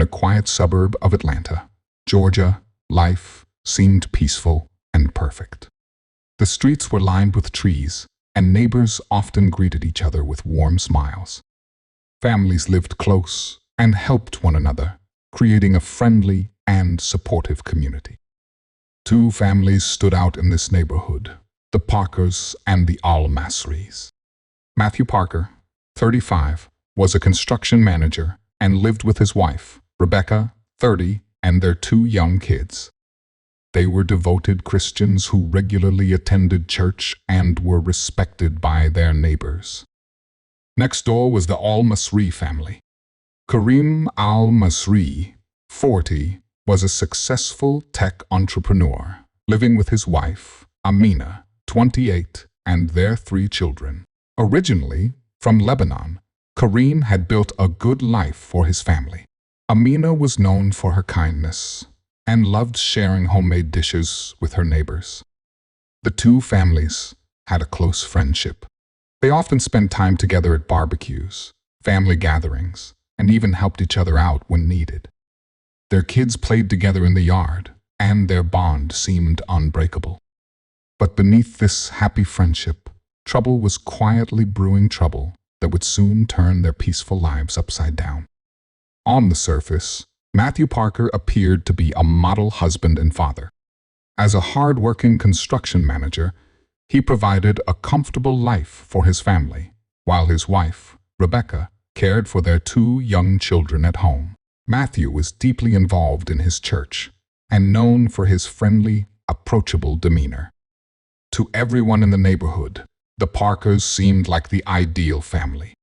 a quiet suburb of Atlanta, Georgia, life seemed peaceful and perfect. The streets were lined with trees, and neighbors often greeted each other with warm smiles. Families lived close and helped one another, creating a friendly and supportive community. Two families stood out in this neighborhood, the Parkers and the Al-Masris. Matthew Parker, 35, was a construction manager and lived with his wife, Rebecca, 30, and their two young kids. They were devoted Christians who regularly attended church and were respected by their neighbors. Next door was the Al-Masri family. Karim Al-Masri, 40, was a successful tech entrepreneur, living with his wife, Amina, 28, and their three children. Originally from Lebanon, Karim had built a good life for his family. Amina was known for her kindness and loved sharing homemade dishes with her neighbors. The two families had a close friendship. They often spent time together at barbecues, family gatherings, and even helped each other out when needed. Their kids played together in the yard, and their bond seemed unbreakable. But beneath this happy friendship, trouble was quietly brewing, trouble that would soon turn their peaceful lives upside down. On the surface, Matthew Parker appeared to be a model husband and father. As a hard-working construction manager, he provided a comfortable life for his family, while his wife, Rebecca, cared for their two young children at home. Matthew was deeply involved in his church and known for his friendly, approachable demeanor. To everyone in the neighborhood, the Parkers seemed like the ideal family.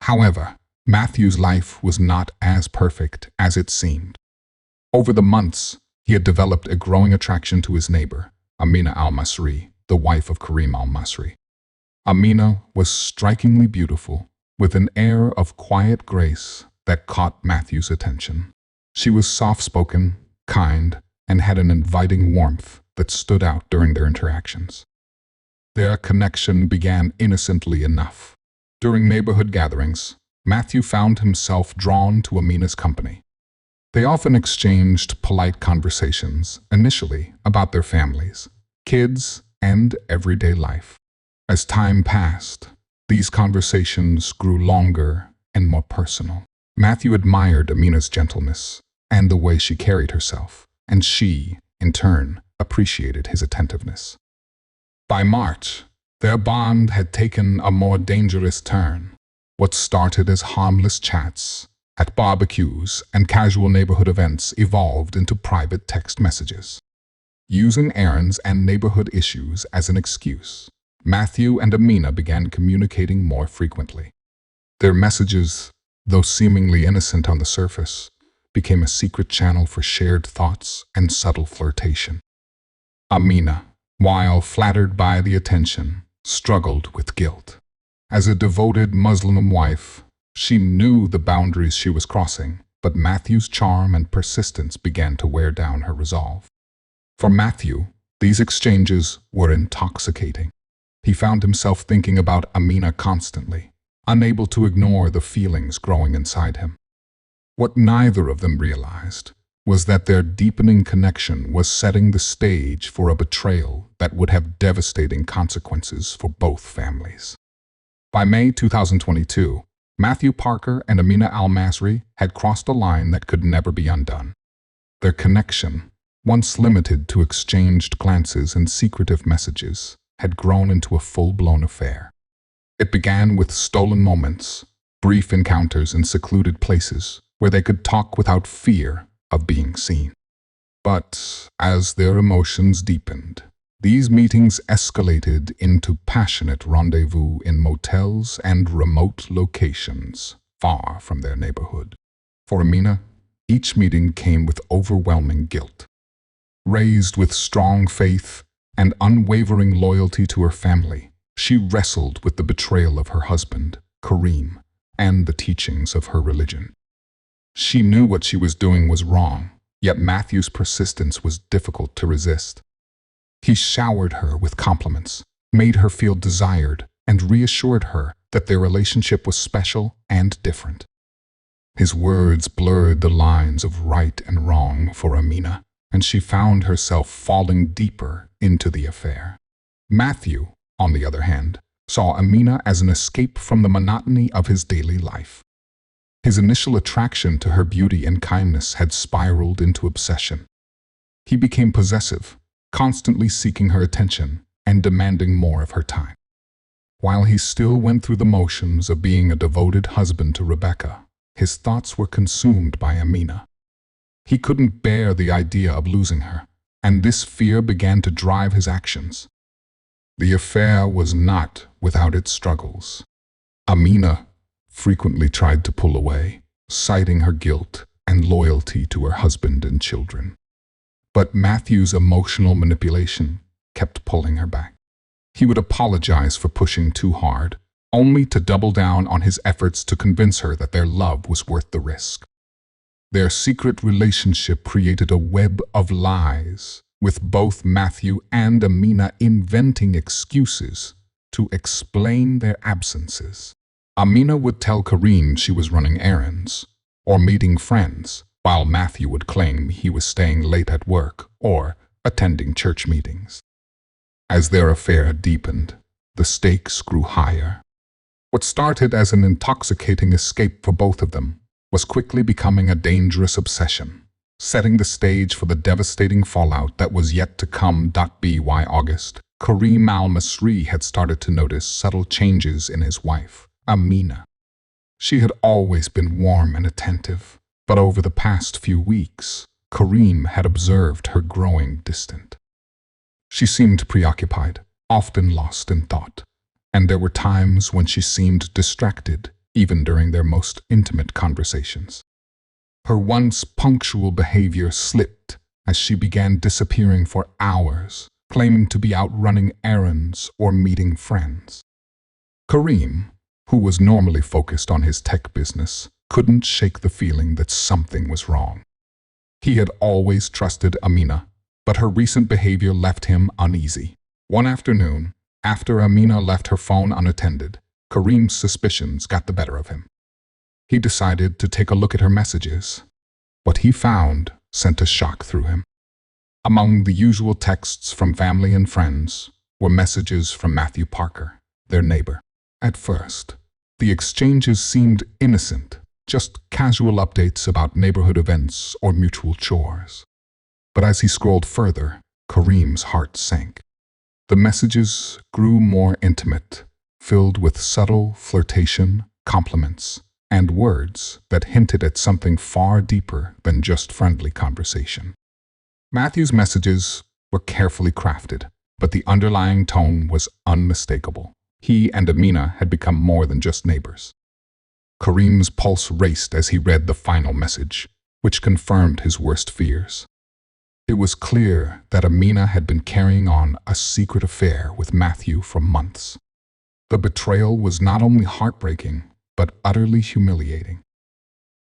However, Matthew's life was not as perfect as it seemed. Over the months, he had developed a growing attraction to his neighbor, Amina Al-Masri, the wife of Karim Al-Masri. Amina was strikingly beautiful, with an air of quiet grace that caught Matthew's attention. She was soft-spoken, kind, and had an inviting warmth that stood out during their interactions. Their connection began innocently enough. During neighborhood gatherings, Matthew found himself drawn to Amina's company. They often exchanged polite conversations, initially about their families, kids, and everyday life. As time passed, these conversations grew longer and more personal. Matthew admired Amina's gentleness and the way she carried herself, and she, in turn, appreciated his attentiveness. By March, their bond had taken a more dangerous turn. What started as harmless chats at barbecues and casual neighborhood events evolved into private text messages. Using errands and neighborhood issues as an excuse, Matthew and Amina began communicating more frequently. Their messages, though seemingly innocent on the surface, became a secret channel for shared thoughts and subtle flirtation. Amina, while flattered by the attention, struggled with guilt. As a devoted Muslim wife, she knew the boundaries she was crossing, but Matthew's charm and persistence began to wear down her resolve. For Matthew, these exchanges were intoxicating. He found himself thinking about Amina constantly, unable to ignore the feelings growing inside him. What neither of them realized was that their deepening connection was setting the stage for a betrayal that would have devastating consequences for both families. By May 2022, Matthew Parker and Amina Al-Masri had crossed a line that could never be undone. Their connection, once limited to exchanged glances and secretive messages, had grown into a full-blown affair. It began with stolen moments, brief encounters in secluded places where they could talk without fear of being seen. But as their emotions deepened, these meetings escalated into passionate rendezvous in motels and remote locations far from their neighborhood. For Amina, each meeting came with overwhelming guilt. Raised with strong faith and unwavering loyalty to her family, she wrestled with the betrayal of her husband, Karim, and the teachings of her religion. She knew what she was doing was wrong, yet Matthew's persistence was difficult to resist. He showered her with compliments, made her feel desired, and reassured her that their relationship was special and different. His words blurred the lines of right and wrong for Amina, and she found herself falling deeper into the affair. Matthew, on the other hand, saw Amina as an escape from the monotony of his daily life. His initial attraction to her beauty and kindness had spiraled into obsession. He became possessive, constantly seeking her attention and demanding more of her time. While he still went through the motions of being a devoted husband to Rebecca, his thoughts were consumed by Amina. He couldn't bear the idea of losing her, and this fear began to drive his actions. The affair was not without its struggles. Amina frequently tried to pull away, citing her guilt and loyalty to her husband and children. But Matthew's emotional manipulation kept pulling her back. He would apologize for pushing too hard, only to double down on his efforts to convince her that their love was worth the risk. Their secret relationship created a web of lies, with both Matthew and Amina inventing excuses to explain their absences. Amina would tell Kareem she was running errands or meeting friends, while Matthew would claim he was staying late at work or attending church meetings. As their affair deepened, the stakes grew higher. What started as an intoxicating escape for both of them was quickly becoming a dangerous obsession, setting the stage for the devastating fallout that was yet to come. By August, Kareem al-Masri had started to notice subtle changes in his wife, Amina. She had always been warm and attentive, but over the past few weeks, Kareem had observed her growing distant. She seemed preoccupied, often lost in thought, and there were times when she seemed distracted, even during their most intimate conversations. Her once punctual behavior slipped as she began disappearing for hours, claiming to be out running errands or meeting friends. Kareem, who was normally focused on his tech business, couldn't shake the feeling that something was wrong. He had always trusted Amina, but her recent behavior left him uneasy. One afternoon, after Amina left her phone unattended, Kareem's suspicions got the better of him. He decided to take a look at her messages. What he found sent a shock through him. Among the usual texts from family and friends were messages from Matthew Parker, their neighbor. At first, the exchanges seemed innocent, just casual updates about neighborhood events or mutual chores. But as he scrolled further, Kareem's heart sank. The messages grew more intimate, filled with subtle flirtation, compliments, and words that hinted at something far deeper than just friendly conversation. Matthew's messages were carefully crafted, but the underlying tone was unmistakable. He and Amina had become more than just neighbors. Kareem's pulse raced as he read the final message, which confirmed his worst fears. It was clear that Amina had been carrying on a secret affair with Matthew for months. The betrayal was not only heartbreaking, but utterly humiliating.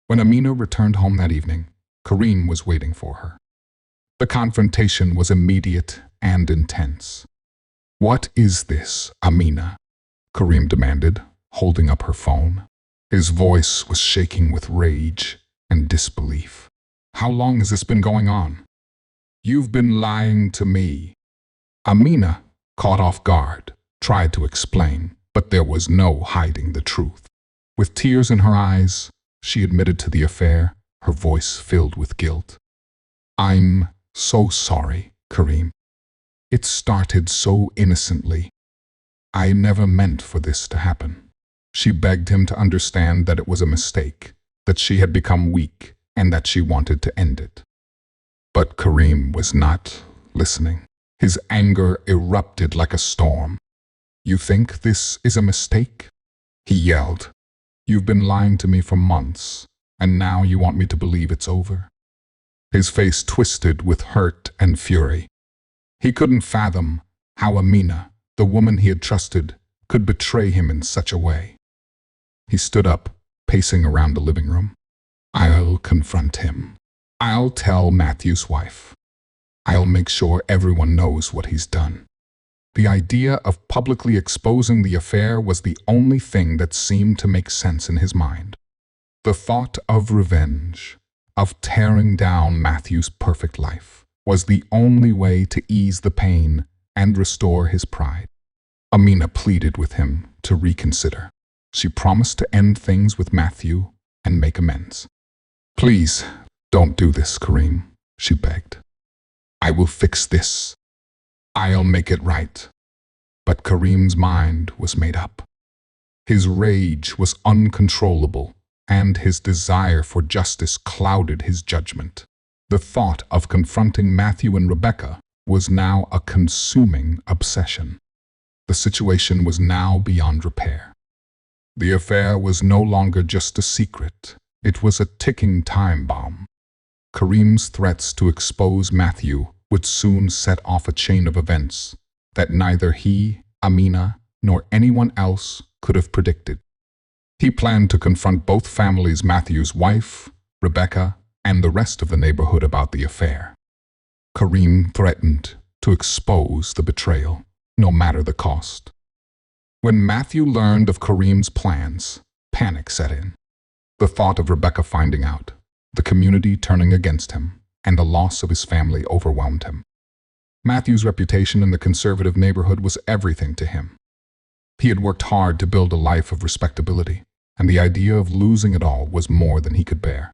When Amina returned home that evening, Kareem was waiting for her. The confrontation was immediate and intense. "What is this, Amina?" Kareem demanded, holding up her phone. His voice was shaking with rage and disbelief. "How long has this been going on? You've been lying to me." Amina, caught off guard, tried to explain, but there was no hiding the truth. With tears in her eyes, she admitted to the affair, her voice filled with guilt. "I'm so sorry, Kareem. It started so innocently. I never meant for this to happen." She begged him to understand that it was a mistake, that she had become weak, and that she wanted to end it. But Kareem was not listening. His anger erupted like a storm. "You think this is a mistake?" he yelled. "You've been lying to me for months, and now you want me to believe it's over?" His face twisted with hurt and fury. He couldn't fathom how Amina, the woman he had trusted, could betray him in such a way. He stood up, pacing around the living room. "I'll confront him. I'll tell Matthew's wife. I'll make sure everyone knows what he's done." The idea of publicly exposing the affair was the only thing that seemed to make sense in his mind. The thought of revenge, of tearing down Matthew's perfect life, was the only way to ease the pain and restore his pride. Amina pleaded with him to reconsider. She promised to end things with Matthew and make amends. "Please, don't do this, Kareem," she begged. "I will fix this. I'll make it right." But Kareem's mind was made up. His rage was uncontrollable, and his desire for justice clouded his judgment. The thought of confronting Matthew and Rebecca was now a consuming obsession. The situation was now beyond repair. The affair was no longer just a secret. It was a ticking time bomb. Kareem's threats to expose Matthew would soon set off a chain of events that neither he, Amina, nor anyone else could have predicted. He planned to confront both families, Matthew's wife, Rebecca, and the rest of the neighborhood about the affair. Kareem threatened to expose the betrayal, no matter the cost. When Matthew learned of Kareem's plans, panic set in. The thought of Rebecca finding out, the community turning against him, and the loss of his family overwhelmed him. Matthew's reputation in the conservative neighborhood was everything to him. He had worked hard to build a life of respectability, and the idea of losing it all was more than he could bear.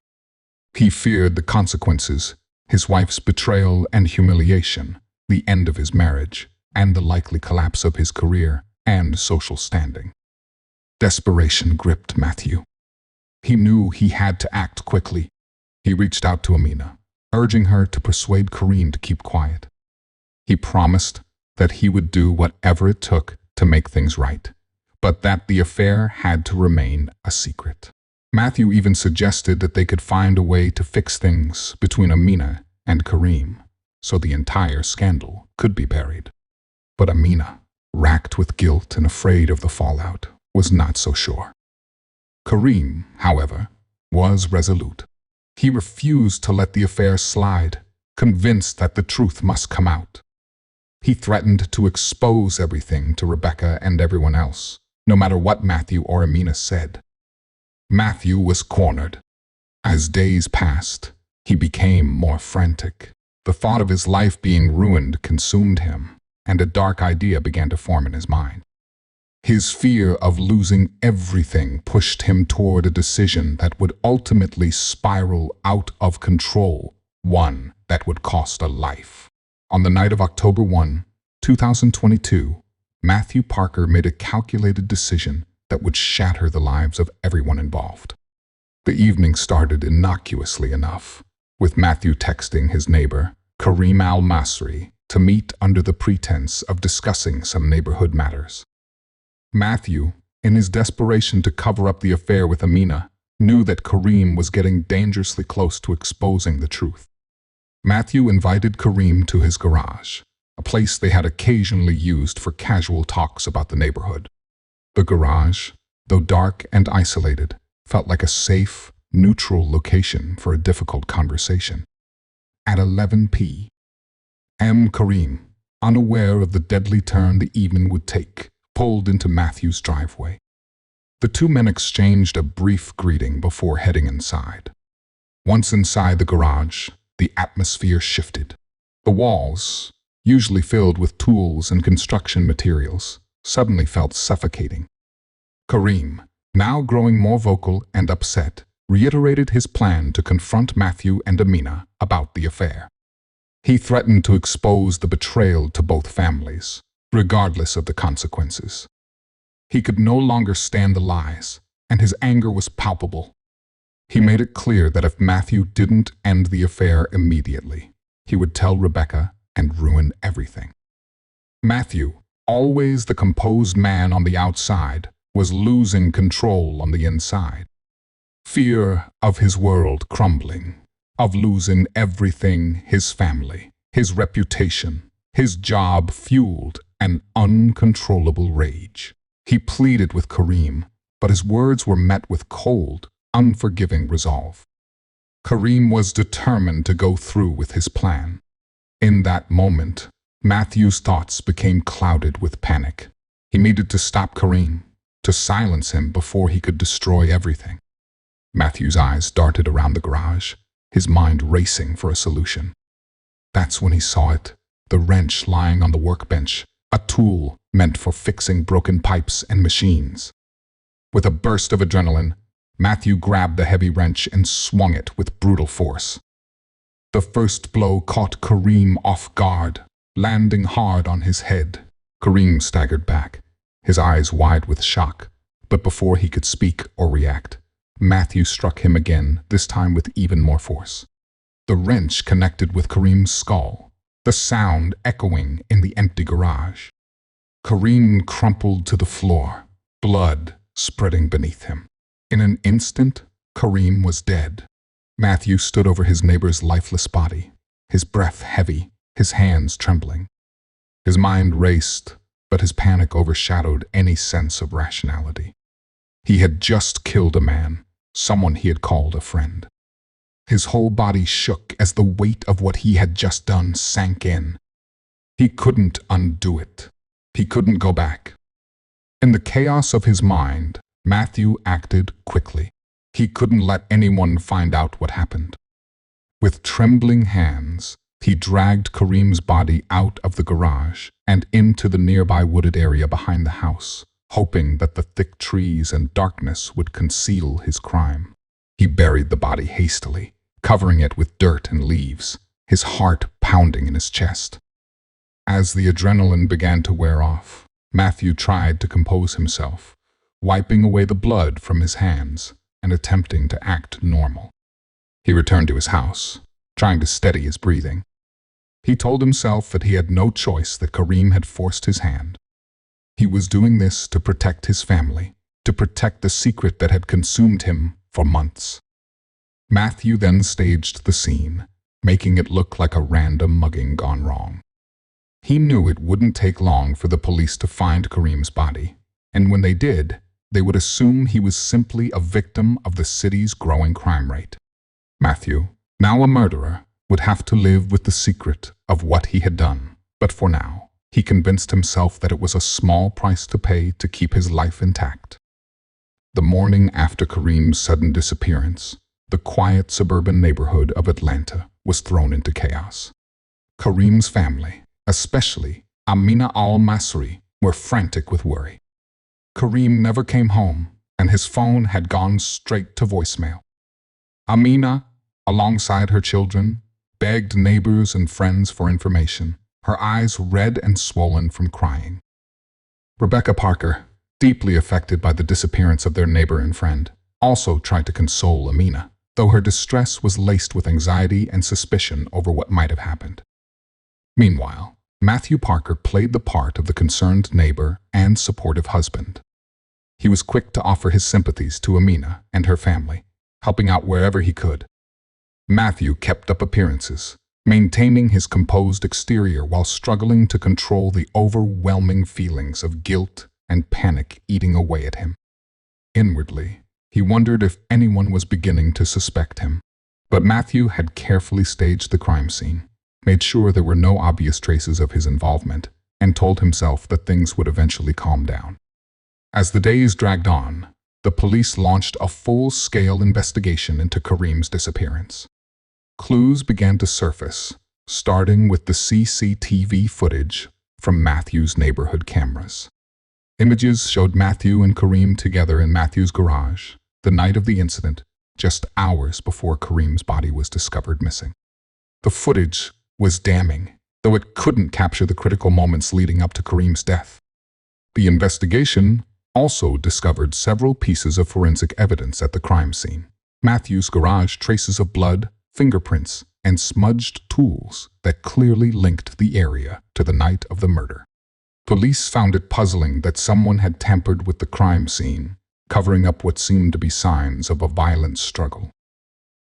He feared the consequences, his wife's betrayal and humiliation, the end of his marriage, and the likely collapse of his career and social standing. Desperation gripped Matthew. He knew he had to act quickly. He reached out to Amina, urging her to persuade Kareem to keep quiet. He promised that he would do whatever it took to make things right, but that the affair had to remain a secret. Matthew even suggested that they could find a way to fix things between Amina and Kareem, so the entire scandal could be buried. But Amina, racked with guilt and afraid of the fallout, was not so sure. Kareem, however, was resolute. He refused to let the affair slide, convinced that the truth must come out. He threatened to expose everything to Rebecca and everyone else, no matter what Matthew or Amina said. Matthew was cornered. As days passed, he became more frantic. The thought of his life being ruined consumed him, and a dark idea began to form in his mind. His fear of losing everything pushed him toward a decision that would ultimately spiral out of control, one that would cost a life. On the night of October 1, 2022, Matthew Parker made a calculated decision that would shatter the lives of everyone involved. The evening started innocuously enough, with Matthew texting his neighbor, Kareem al-Masri, to meet under the pretense of discussing some neighborhood matters. Matthew, in his desperation to cover up the affair with Amina, knew that Kareem was getting dangerously close to exposing the truth. Matthew invited Kareem to his garage, a place they had occasionally used for casual talks about the neighborhood. The garage, though dark and isolated, felt like a safe, neutral location for a difficult conversation. At 11 p.m., Kareem, unaware of the deadly turn the evening would take, pulled into Matthew's driveway. The two men exchanged a brief greeting before heading inside. Once inside the garage, the atmosphere shifted. The walls, usually filled with tools and construction materials, suddenly felt suffocating. Kareem, now growing more vocal and upset, reiterated his plan to confront Matthew and Amina about the affair. He threatened to expose the betrayal to both families, regardless of the consequences. He could no longer stand the lies, and his anger was palpable. He made it clear that if Matthew didn't end the affair immediately, he would tell Rebecca and ruin everything. Matthew, always the composed man on the outside, was losing control on the inside. Fear of his world crumbling, of losing everything, his family, his reputation, his job fueled an uncontrollable rage. He pleaded with Kareem, but his words were met with cold, unforgiving resolve. Kareem was determined to go through with his plan. In that moment, Matthew's thoughts became clouded with panic. He needed to stop Kareem, to silence him before he could destroy everything. Matthew's eyes darted around the garage, his mind racing for a solution. That's when he saw it, the wrench lying on the workbench, a tool meant for fixing broken pipes and machines. With a burst of adrenaline, Matthew grabbed the heavy wrench and swung it with brutal force. The first blow caught Kareem off guard, landing hard on his head. Kareem staggered back, his eyes wide with shock, but before he could speak or react, Matthew struck him again, this time with even more force. The wrench connected with Kareem's skull, the sound echoing in the empty garage. Kareem crumpled to the floor, blood spreading beneath him. In an instant, Kareem was dead. Matthew stood over his neighbor's lifeless body, his breath heavy, his hands trembling. His mind raced, but his panic overshadowed any sense of rationality. He had just killed a man, someone he had called a friend. His whole body shook as the weight of what he had just done sank in. He couldn't undo it. He couldn't go back. In the chaos of his mind, Matthew acted quickly. He couldn't let anyone find out what happened. With trembling hands, he dragged Kareem's body out of the garage and into the nearby wooded area behind the house, hoping that the thick trees and darkness would conceal his crime. He buried the body hastily, covering it with dirt and leaves, his heart pounding in his chest. As the adrenaline began to wear off, Matthew tried to compose himself, wiping away the blood from his hands and attempting to act normal. He returned to his house, trying to steady his breathing. He told himself that he had no choice, that Kareem had forced his hand. He was doing this to protect his family, to protect the secret that had consumed him for months. Matthew then staged the scene, making it look like a random mugging gone wrong. He knew it wouldn't take long for the police to find Kareem's body, and when they did, they would assume he was simply a victim of the city's growing crime rate. Matthew, now a murderer, would have to live with the secret of what he had done, but for now, he convinced himself that it was a small price to pay to keep his life intact. The morning after Kareem's sudden disappearance, the quiet suburban neighborhood of Atlanta was thrown into chaos. Kareem's family, especially Amina al-Masri, were frantic with worry. Kareem never came home, and his phone had gone straight to voicemail. Amina, alongside her children, begged neighbors and friends for information, her eyes red and swollen from crying. Rebecca Parker, deeply affected by the disappearance of their neighbor and friend, also tried to console Amina, though her distress was laced with anxiety and suspicion over what might have happened. Meanwhile, Matthew Parker played the part of the concerned neighbor and supportive husband. He was quick to offer his sympathies to Amina and her family, helping out wherever he could. Matthew kept up appearances, maintaining his composed exterior while struggling to control the overwhelming feelings of guilt and panic eating away at him. Inwardly, he wondered if anyone was beginning to suspect him. But Matthew had carefully staged the crime scene, made sure there were no obvious traces of his involvement, and told himself that things would eventually calm down. As the days dragged on, the police launched a full-scale investigation into Kareem's disappearance. Clues began to surface, starting with the CCTV footage from Matthew's neighborhood cameras. Images showed Matthew and Kareem together in Matthew's garage, the night of the incident, just hours before Kareem's body was discovered missing. The footage was damning, though it couldn't capture the critical moments leading up to Kareem's death. The investigation also discovered several pieces of forensic evidence at the crime scene. Matthew's garage, traces of blood, fingerprints, and smudged tools that clearly linked the area to the night of the murder. Police found it puzzling that someone had tampered with the crime scene, covering up what seemed to be signs of a violent struggle.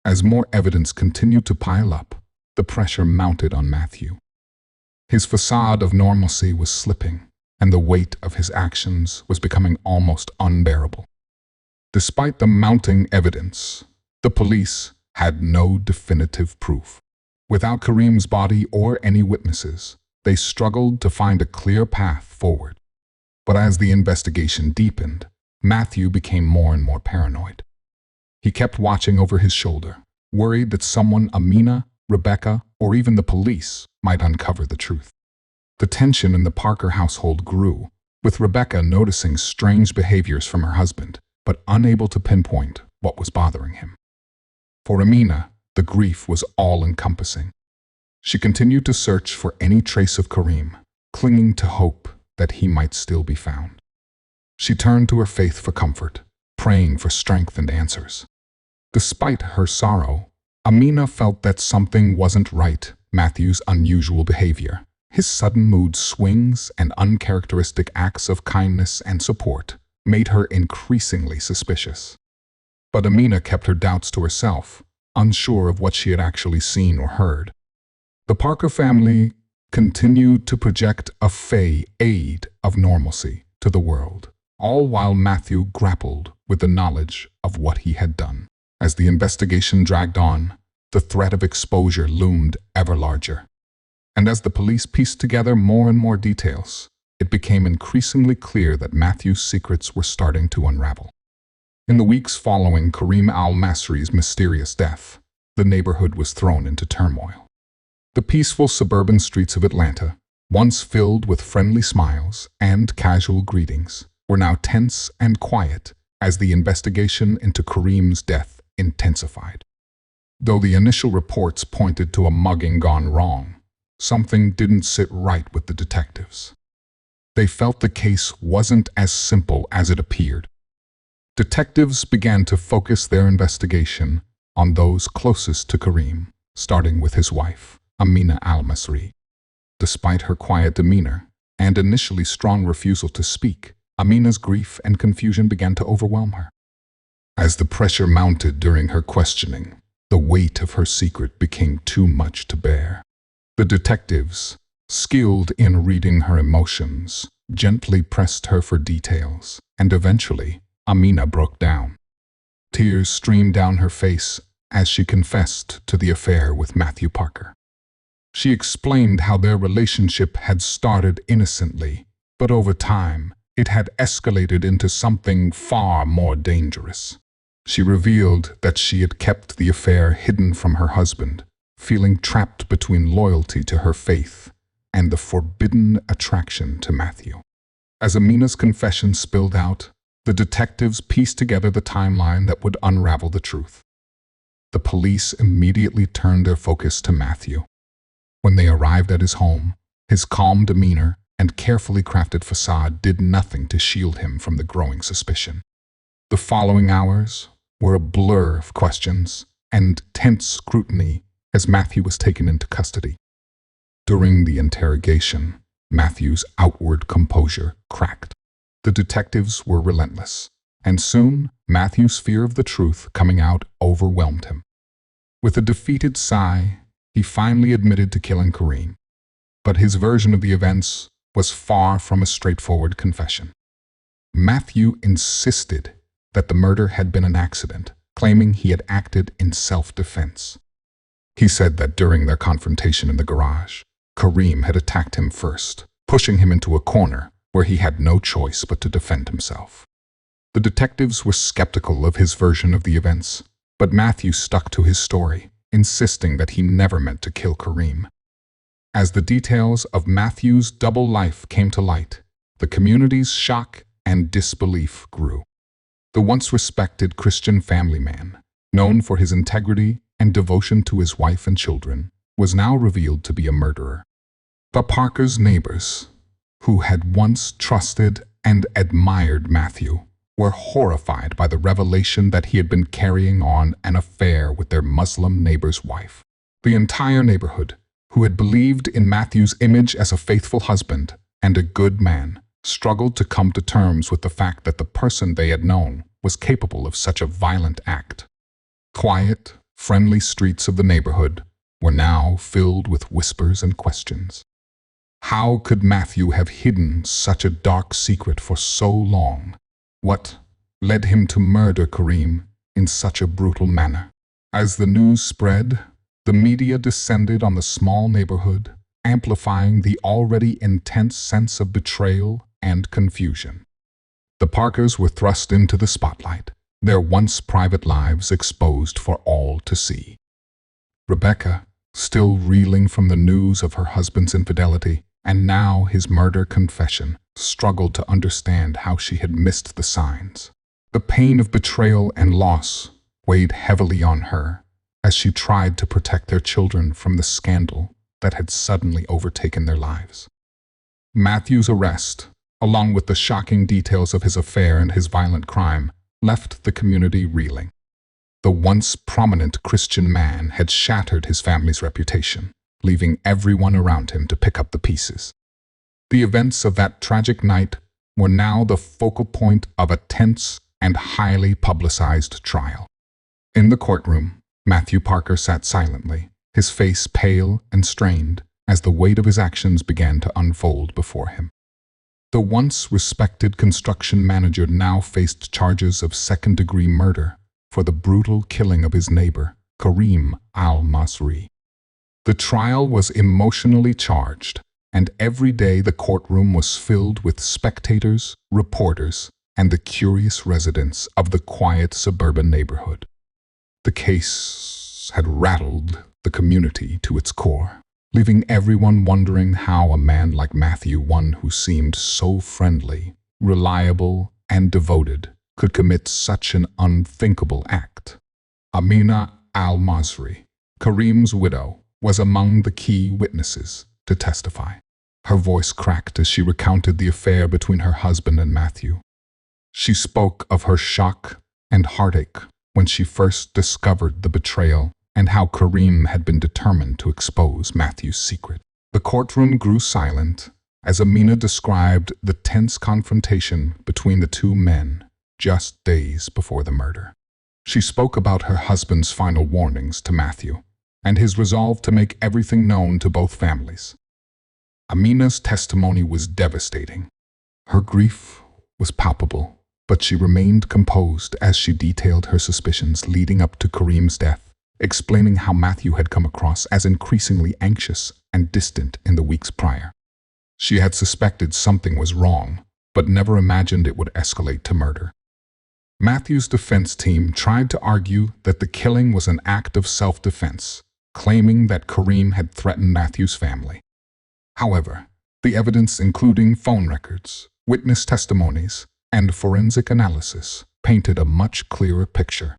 As more evidence continued to pile up, the pressure mounted on Matthew. His facade of normalcy was slipping, and the weight of his actions was becoming almost unbearable. Despite the mounting evidence, the police had no definitive proof. Without Kareem's body or any witnesses, they struggled to find a clear path forward. But as the investigation deepened, Matthew became more and more paranoid. He kept watching over his shoulder, worried that someone, Amina, Rebecca, or even the police, might uncover the truth. The tension in the Parker household grew, with Rebecca noticing strange behaviors from her husband, but unable to pinpoint what was bothering him. For Amina, the grief was all-encompassing. She continued to search for any trace of Kareem, clinging to hope that he might still be found. She turned to her faith for comfort, praying for strength and answers. Despite her sorrow, Amina felt that something wasn't right. Matthew's unusual behavior, his sudden mood swings and uncharacteristic acts of kindness and support made her increasingly suspicious. But Amina kept her doubts to herself, unsure of what she had actually seen or heard. The Parker family continued to project a facade of normalcy to the world, all while Matthew grappled with the knowledge of what he had done. As the investigation dragged on, the threat of exposure loomed ever larger. And as the police pieced together more and more details, it became increasingly clear that Matthew's secrets were starting to unravel. In the weeks following Kareem al-Masri's mysterious death, the neighborhood was thrown into turmoil. The peaceful suburban streets of Atlanta, once filled with friendly smiles and casual greetings, were now tense and quiet as the investigation into Kareem's death intensified. Though the initial reports pointed to a mugging gone wrong, something didn't sit right with the detectives. They felt the case wasn't as simple as it appeared. Detectives began to focus their investigation on those closest to Kareem, starting with his wife, Amina al-Masri. Despite her quiet demeanor and initially strong refusal to speak, Amina's grief and confusion began to overwhelm her. As the pressure mounted during her questioning, the weight of her secret became too much to bear. The detectives, skilled in reading her emotions, gently pressed her for details, and eventually, Amina broke down. Tears streamed down her face as she confessed to the affair with Matthew Parker. She explained how their relationship had started innocently, but over time, it had escalated into something far more dangerous. She revealed that she had kept the affair hidden from her husband, feeling trapped between loyalty to her faith and the forbidden attraction to Matthew. As Amina's confession spilled out, the detectives pieced together the timeline that would unravel the truth. The police immediately turned their focus to Matthew. When they arrived at his home, his calm demeanor and carefully crafted facade did nothing to shield him from the growing suspicion. The following hours were a blur of questions and tense scrutiny as Matthew was taken into custody. During the interrogation, Matthew's outward composure cracked. The detectives were relentless, and soon Matthew's fear of the truth coming out overwhelmed him. With a defeated sigh, he finally admitted to killing Kareem, but his version of the events was far from a straightforward confession. Matthew insisted that the murder had been an accident, claiming he had acted in self-defense. He said that during their confrontation in the garage, Kareem had attacked him first, pushing him into a corner where he had no choice but to defend himself. The detectives were skeptical of his version of the events, but Matthew stuck to his story, insisting that he never meant to kill Kareem. As the details of Matthew's double life came to light, the community's shock and disbelief grew. The once respected Christian family man, known for his integrity and devotion to his wife and children, was now revealed to be a murderer. But Parker's neighbors, who had once trusted and admired Matthew, were horrified by the revelation that he had been carrying on an affair with their Muslim neighbor's wife. The entire neighborhood, who had believed in Matthew's image as a faithful husband and a good man, struggled to come to terms with the fact that the person they had known was capable of such a violent act. Quiet, friendly streets of the neighborhood were now filled with whispers and questions. How could Matthew have hidden such a dark secret for so long? What led him to murder Kareem in such a brutal manner? As the news spread, the media descended on the small neighborhood, amplifying the already intense sense of betrayal and confusion. The Parkers were thrust into the spotlight, their once private lives exposed for all to see. Rebecca, still reeling from the news of her husband's infidelity and now his murder confession, struggled to understand how she had missed the signs. The pain of betrayal and loss weighed heavily on her as she tried to protect their children from the scandal that had suddenly overtaken their lives. Matthew's arrest, along with the shocking details of his affair and his violent crime, left the community reeling. The once prominent Christian man had shattered his family's reputation, leaving everyone around him to pick up the pieces. The events of that tragic night were now the focal point of a tense and highly publicized trial. In the courtroom, Matthew Parker sat silently, his face pale and strained as the weight of his actions began to unfold before him. The once respected construction manager now faced charges of second-degree murder for the brutal killing of his neighbor, Kareem al-Masri. The trial was emotionally charged, and every day the courtroom was filled with spectators, reporters, and the curious residents of the quiet suburban neighborhood. The case had rattled the community to its core, leaving everyone wondering how a man like Matthew, one who seemed so friendly, reliable, and devoted, could commit such an unthinkable act. Amina al-Masri, Kareem's widow, was among the key witnesses to testify. Her voice cracked as she recounted the affair between her husband and Matthew. She spoke of her shock and heartache when she first discovered the betrayal and how Kareem had been determined to expose Matthew's secret. The courtroom grew silent as Amina described the tense confrontation between the two men just days before the murder. She spoke about her husband's final warnings to Matthew and his resolve to make everything known to both families. Amina's testimony was devastating. Her grief was palpable, but she remained composed as she detailed her suspicions leading up to Kareem's death, explaining how Matthew had come across as increasingly anxious and distant in the weeks prior. She had suspected something was wrong, but never imagined it would escalate to murder. Matthew's defense team tried to argue that the killing was an act of self-defense, claiming that Kareem had threatened Matthew's family. However, the evidence, including phone records, witness testimonies, and forensic analysis, painted a much clearer picture.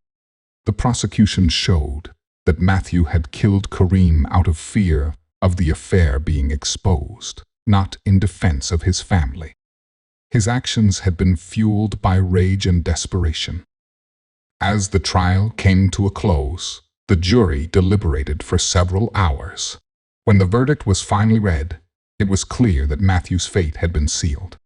The prosecution showed that Matthew had killed Kareem out of fear of the affair being exposed, not in defense of his family. His actions had been fueled by rage and desperation. As the trial came to a close, the jury deliberated for several hours. When the verdict was finally read, it was clear that Matthew's fate had been sealed.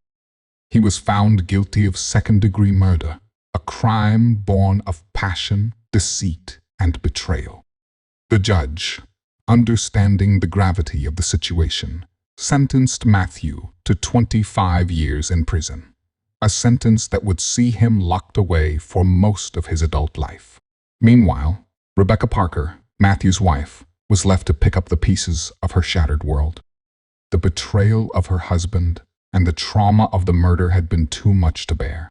He was found guilty of second-degree murder, a crime born of passion, deceit, and betrayal. The judge, understanding the gravity of the situation, sentenced Matthew to 25 years in prison, a sentence that would see him locked away for most of his adult life. Meanwhile, Rebecca Parker, Matthew's wife, was left to pick up the pieces of her shattered world. The betrayal of her husband and the trauma of the murder had been too much to bear.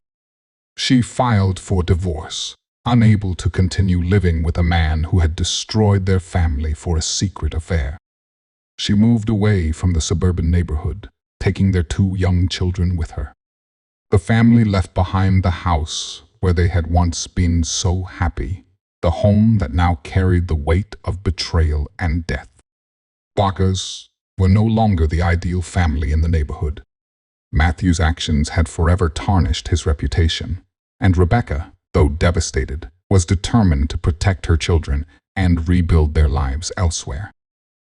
She filed for divorce, unable to continue living with a man who had destroyed their family for a secret affair. She moved away from the suburban neighborhood, taking their 2 young children with her. The family left behind the house where they had once been so happy, the home that now carried the weight of betrayal and death. Parkers were no longer the ideal family in the neighborhood. Matthew's actions had forever tarnished his reputation, and Rebecca, though devastated, was determined to protect her children and rebuild their lives elsewhere.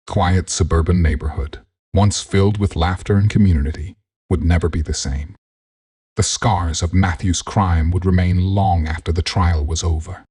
Quiet suburban neighborhood, once filled with laughter and community, would never be the same. The scars of Matthew's crime would remain long after the trial was over.